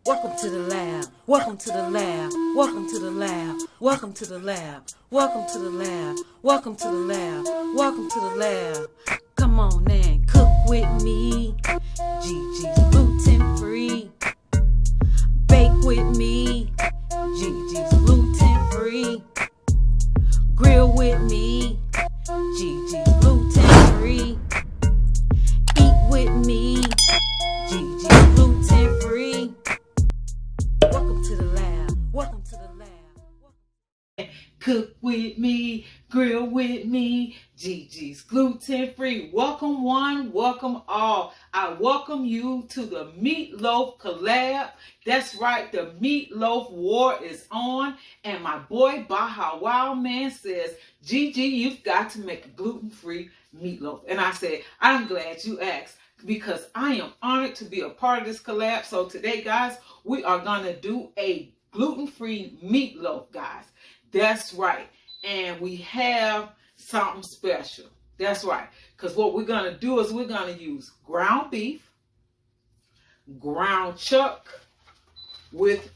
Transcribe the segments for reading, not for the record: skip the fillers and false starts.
Welcome to the lab. Welcome to the lab. Welcome to the lab. Welcome to the lab. Welcome to the lab. Welcome to the lab. Welcome to the lab. Come on and cook with me. Gigi's gluten free. Bake with me. Gigi's gluten free. Grill with me. Gigi's gluten free. Eat with me. Gigi's gluten free. Welcome to the lab. Welcome to the lab. Cook with me, grill with me, Gigi's gluten free. Welcome one, welcome all. I welcome you to the Meatloaf Collab. That's right, the Meatloaf War is on. And my boy Baja Wild Man says, Gigi, you've got to make a gluten-free meatloaf. And I said, I'm glad you asked, because I am honored to be a part of this collab. So today, guys, we are going to do a gluten-free meatloaf, guys. That's right. And we have something special. That's right. Because what we're going to do is we're going to use ground beef, ground chuck with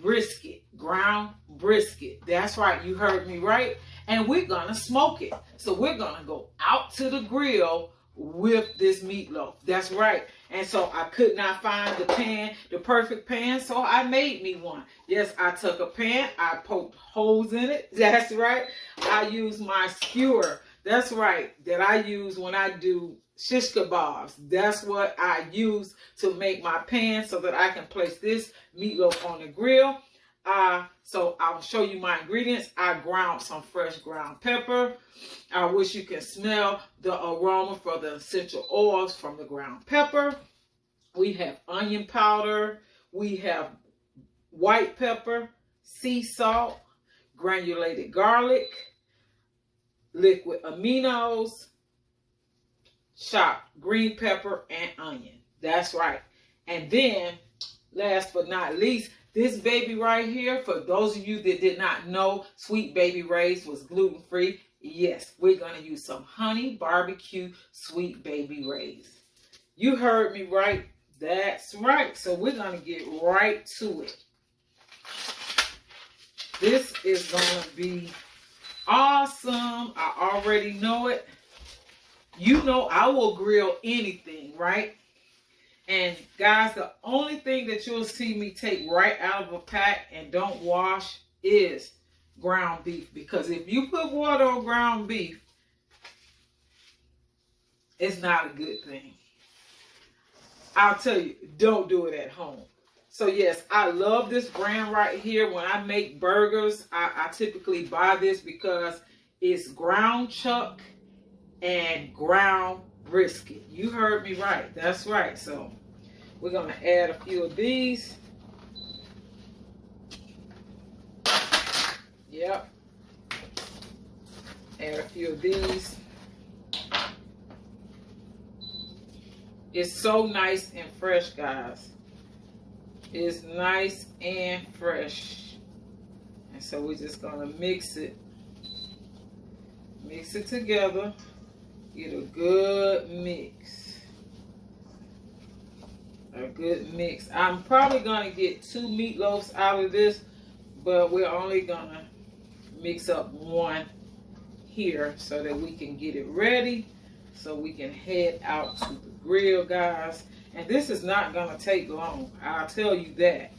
brisket, ground brisket. That's right. You heard me right. And we're going to smoke it. So we're going to go out to the grill with this meatloaf. That's right. And so I could not find the pan, the perfect pan, so I made me one. Yes, I took a pan, I poked holes in it. That's right. I used my skewer. That's right. That I use when I do shish kebabs. That's what I use to make my pan so that I can place this meatloaf on the grill. So I'll show you my ingredients. I ground some fresh ground pepper. I wish you can smell the aroma for the essential oils from the ground pepper. We have onion powder. We have white pepper, sea salt, granulated garlic, liquid aminos, chopped green pepper, and onion. That's right. And then, last but not least, this baby right here, for those of you that did not know, Sweet Baby Ray's was gluten-free. Yes, we're going to use some honey barbecue Sweet Baby Ray's. You heard me right. That's right. So we're going to get right to it. This is going to be awesome. I already know it. You know I will grill anything, right? And guys, the only thing that you'll see me take right out of a pack and don't wash is ground beef. Because if you put water on ground beef, it's not a good thing. I'll tell you, don't do it at home. So yes, I love this brand right here. When I make burgers, I typically buy this because it's ground chuck and ground brisket. You heard me right. That's right. So we're going to add a few of these. Yep. Add a few of these. It's so nice and fresh, guys. It's nice and fresh. And so we're just going to mix it. Mix it together. Get a good mix. A good mix. I'm probably going to get 2 meatloafs out of this, but we're only going to mix up one here so that we can get it ready, so we can head out to the grill, guys. And this is not going to take long, I'll tell you that.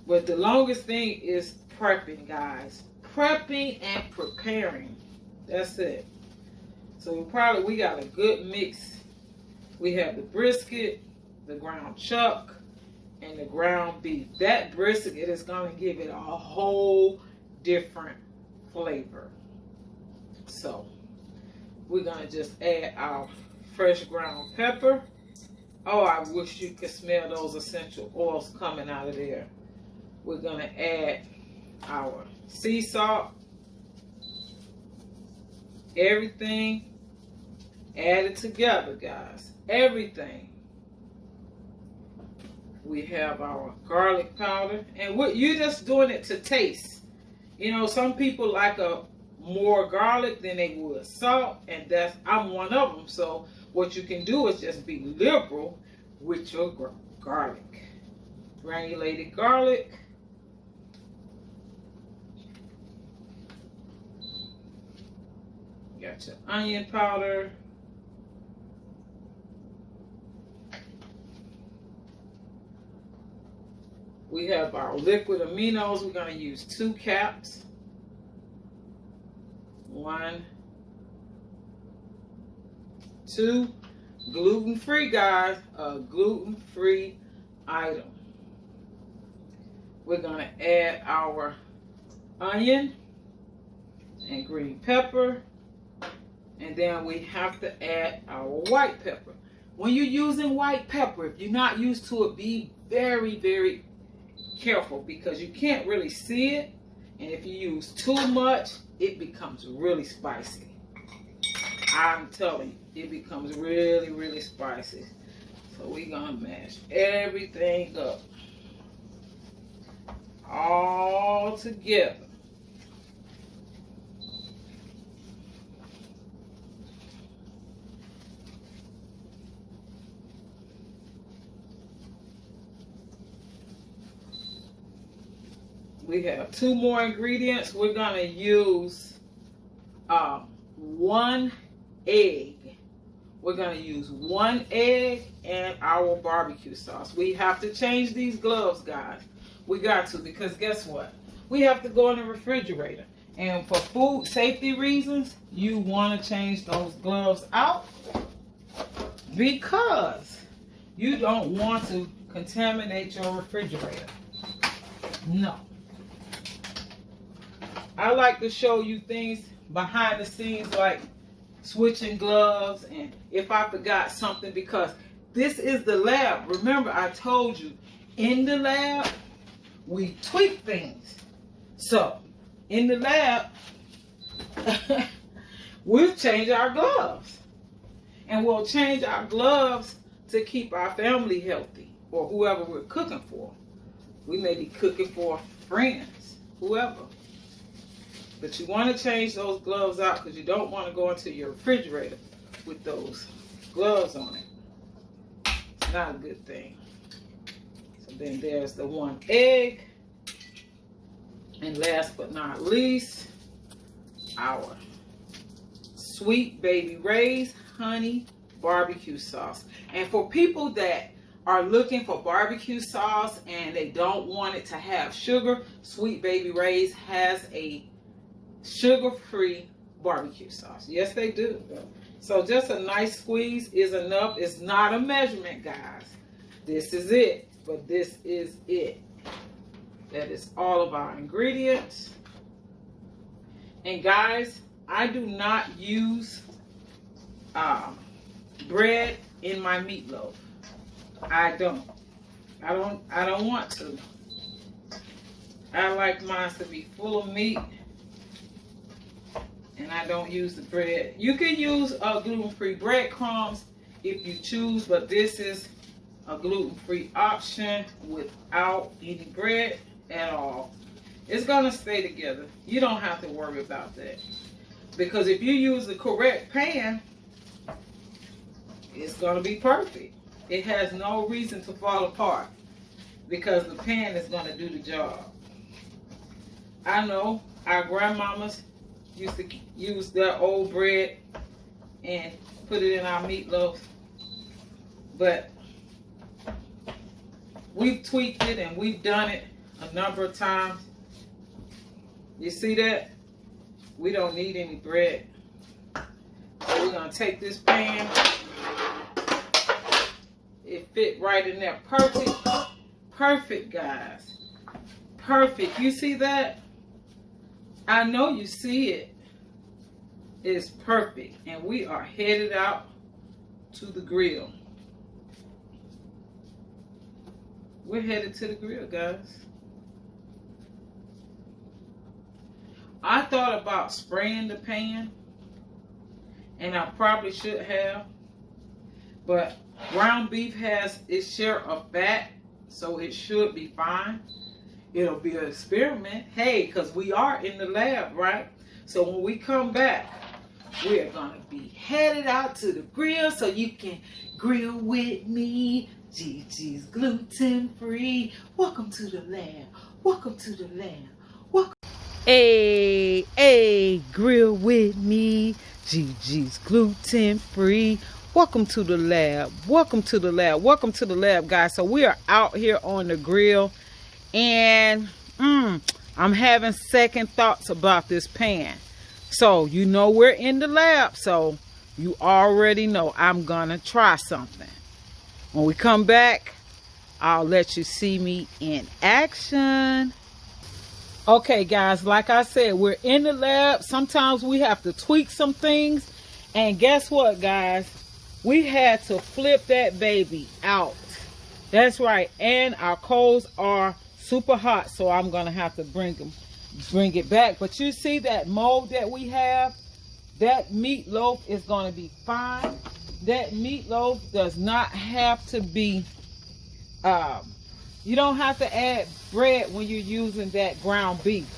But the longest thing is prepping, guys. Prepping and preparing. That's it. So we got a good mix. We have the brisket, the ground chuck, and the ground beef. That brisket is going to give it a whole different flavor. So we're going to just add our fresh ground pepper. Oh, I wish you could smell those essential oils coming out of there. We're going to add our sea salt. Everything. Add it together, guys. Everything. We have our garlic powder. And you're just doing it to taste. You know, some people like more garlic than they would salt. And I'm one of them. So what you can do is just be liberal with your garlic. granulated garlic. Got your onion powder. We have our liquid aminos. We're going to use 2 caps. 1, 2. Gluten-free, guys. A gluten-free item. We're going to add our onion and green pepper. And then we have to add our white pepper. When you're using white pepper, if you're not used to it, be very, very careful because you can't really see it. And if you use too much, it becomes really spicy. I'm telling you, it becomes really, really spicy. So we're going to mash everything up all together. We have 2 more ingredients. We're going to use 1 egg. We're going to use 1 egg and our barbecue sauce. We have to change these gloves, guys. We got to, because guess what? We have to go in the refrigerator. And for food safety reasons, you want to change those gloves out because you don't want to contaminate your refrigerator. No. I like to show you things behind the scenes like switching gloves and if I forgot something because this is the lab. Remember I told you in the lab we tweak things. So in the lab we'll change our gloves and we'll change our gloves to keep our family healthy or whoever we're cooking for. We may be cooking for friends, whoever. But you want to change those gloves out because you don't want to go into your refrigerator with those gloves on it. It's not a good thing. So then there's the 1 egg. And last but not least, our Sweet Baby Ray's honey barbecue sauce. And for people that are looking for barbecue sauce and they don't want it to have sugar, Sweet Baby Ray's has a sugar-free barbecue sauce. Yes, they do. So just a nice squeeze is enough. It's not a measurement, guys. This is it. But this is it. That is all of our ingredients. And guys, I do not use bread in my meatloaf. I don't want to. I like mine to be full of meat. And I don't use the bread. You can use gluten-free breadcrumbs if you choose, but this is a gluten-free option without any bread at all. It's gonna stay together. You don't have to worry about that. Because if you use the correct pan, it's gonna be perfect. It has no reason to fall apart because the pan is gonna do the job. I know our grandmamas used to use their old bread and put it in our meatloaf, but we've tweaked it and we've done it a number of times. You see that? We don't need any bread. So we're gonna take this pan. It fit right in there. Perfect. Perfect, guys. Perfect. You see that? I know you see it. It's perfect. And we are headed out to the grill. We're headed to the grill, guys. I thought about spraying the pan, and I probably should have, but ground beef has its share of fat, so it should be fine. It'll be an experiment. Hey, because we are in the lab, right? So when we come back, we're going to be headed out to the grill so you can grill with me. Gigi's gluten free. Welcome to the lab. Welcome to the lab. Welcome. Hey, grill with me. Gigi's gluten free. Welcome to the lab. Welcome to the lab. Welcome to the lab, guys. So we are out here on the grill, and I'm having second thoughts about this pan. So you know we're in the lab, so you already know I'm gonna try something. When we come back, I'll let you see me in action. Okay, guys, like I said, we're in the lab. Sometimes we have to tweak some things. And guess what, guys? We had to flip that baby out. That's right. And our coals are super hot, so I'm going to have to bring it back. But you see that mold that we have? That meatloaf is going to be fine. That meatloaf does not have to be... you don't have to add bread when you're using that ground beef,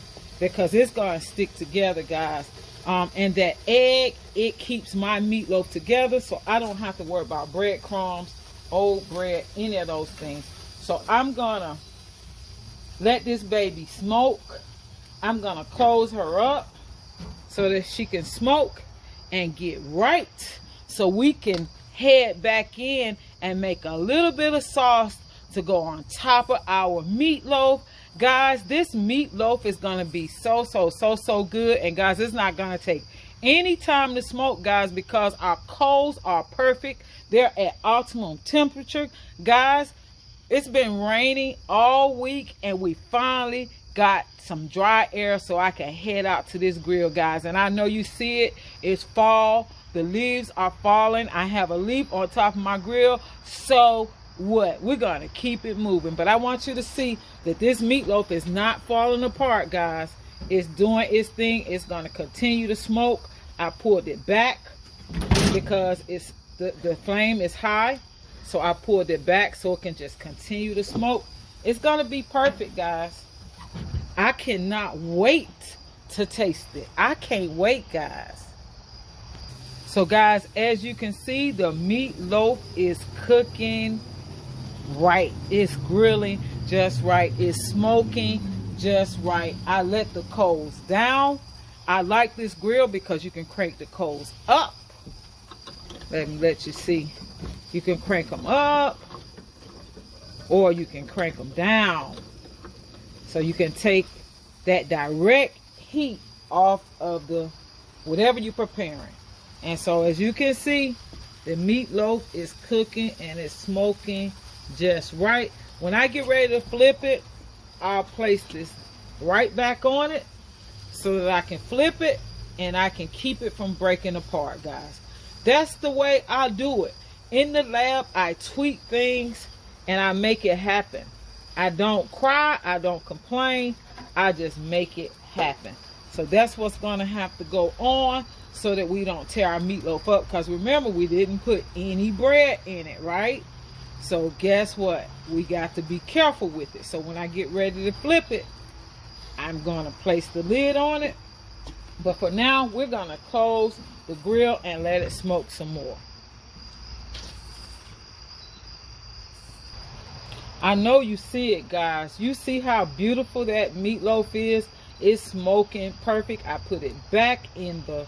because it's going to stick together, guys. And that egg, it keeps my meatloaf together, so I don't have to worry about breadcrumbs, old bread, any of those things. So I'm going to let this baby smoke. I'm going to close her up so that she can smoke and get right, so we can head back in and make a little bit of sauce to go on top of our meatloaf. Guys, this meatloaf is going to be so good. And guys, it's not going to take any time to smoke, guys, because our coals are perfect. They're at optimum temperature. Guys, it's been raining all week, and we finally got some dry air so I can head out to this grill, guys. And I know you see it. It's fall. The leaves are falling. I have a leaf on top of my grill. So what? We're going to keep it moving. But I want you to see that this meatloaf is not falling apart, guys. It's doing its thing. It's going to continue to smoke. I pulled it back because it's the flame is high. So I pulled it back so it can just continue to smoke. It's going to be perfect, guys. I cannot wait to taste it. I can't wait, guys. So guys, as you can see, the meatloaf is cooking right. It's grilling just right. It's smoking just right. I let the coals down. I like this grill because you can crank the coals up. Let me let you see. You can crank them up, or you can crank them down. So you can take that direct heat off of the whatever you're preparing. And so as you can see, the meatloaf is cooking and it's smoking just right. When I get ready to flip it, I'll place this right back on it so that I can flip it and I can keep it from breaking apart, guys. That's the way I do it. In the lab, I tweak things and I make it happen. I don't cry, I don't complain, I just make it happen. So that's what's going to have to go on so that we don't tear our meatloaf up. Because remember, we didn't put any bread in it, right? So guess what? We got to be careful with it. So when I get ready to flip it, I'm going to place the lid on it. But for now, we're going to close the grill and let it smoke some more. I know you see it, guys. You see how beautiful that meatloaf is? It's smoking perfect. I put it back in the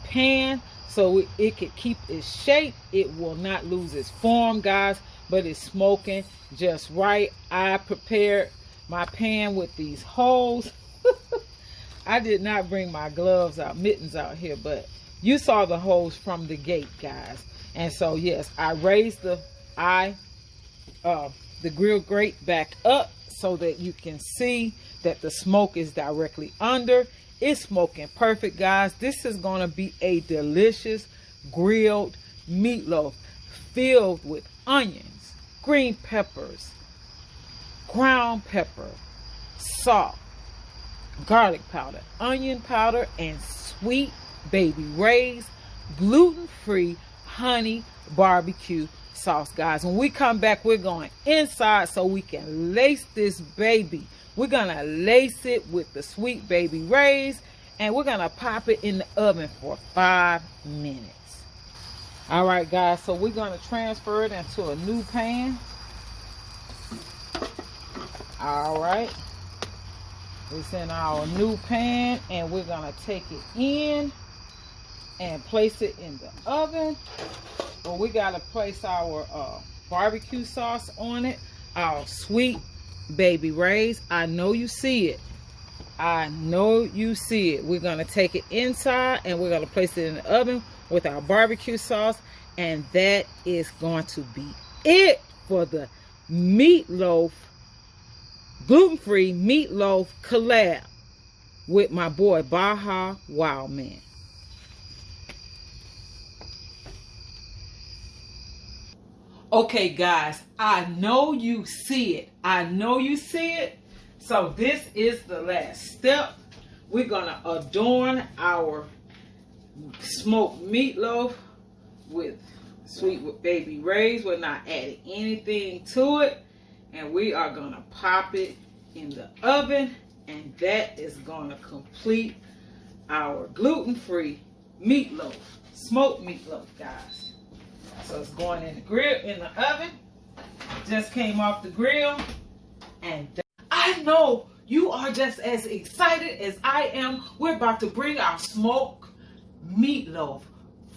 pan so it could keep its shape. It will not lose its form, guys, but it's smoking just right. I prepared my pan with these holes. I did not bring my gloves out, mittens out here, but you saw the holes from the gate, guys. And so yes, I raised the grill grate back up so that you can see that the smoke is directly under. It's smoking perfect, guys. This is going to be a delicious grilled meatloaf filled with onions, green peppers, ground pepper, salt, garlic powder, onion powder, and sweet baby Ray's gluten-free honey barbecue sauce, guys. When we come back, we're going inside so we can lace this baby. We're gonna lace it with the sweet baby Ray's, and we're gonna pop it in the oven for 5 minutes. All right, guys, so we're gonna transfer it into a new pan. All right. It's in our new pan, and we're gonna take it in and place it in the oven. But we gotta place our barbecue sauce on it. Our sweet baby Ray's. I know you see it. I know you see it. We're gonna take it inside and we're gonna place it in the oven with our barbecue sauce, and that is going to be it for the meatloaf, gluten-free meatloaf collab with my boy Baja Wild Man. Okay, guys, I know you see it. I know you see it. So this is the last step. We're gonna adorn our smoked meatloaf with sweet with baby Ray's. We're not adding anything to it, and we are gonna pop it in the oven, and that is gonna complete our gluten-free meatloaf, smoked meatloaf, guys. So it's going in the grill, in the oven. Just came off the grill, and I know you are just as excited as I am. We're about to bring our smoked meatloaf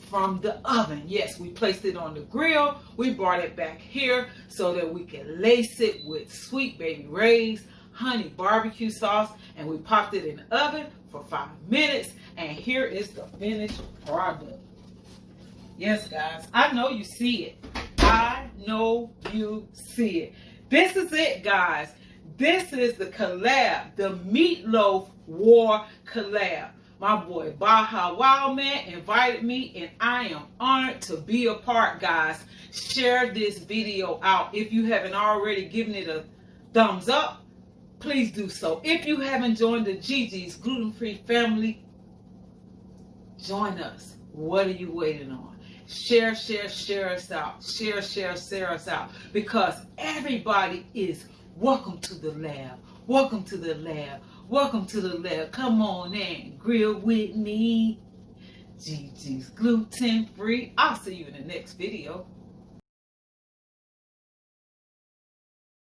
from the oven. Yes, we placed it on the grill. We brought it back here so that we can lace it with sweet baby Ray's honey barbecue sauce, and we popped it in the oven for 5 minutes, and here is the finished product. Yes, guys, I know you see it. I know you see it. This is it, guys. This is the collab, the Meatloaf War Collab. My boy Baja Wild Man invited me, and I am honored to be a part, guys. Share this video out. If you haven't already given it a thumbs up, please do so. If you haven't joined the Gigi's gluten-free family, join us. What are you waiting on? Share us out. Share us out. Because everybody is welcome to the lab. Welcome to the lab. Welcome to the lab. Come on and grill with me. Gigi's gluten free. I'll see you in the next video.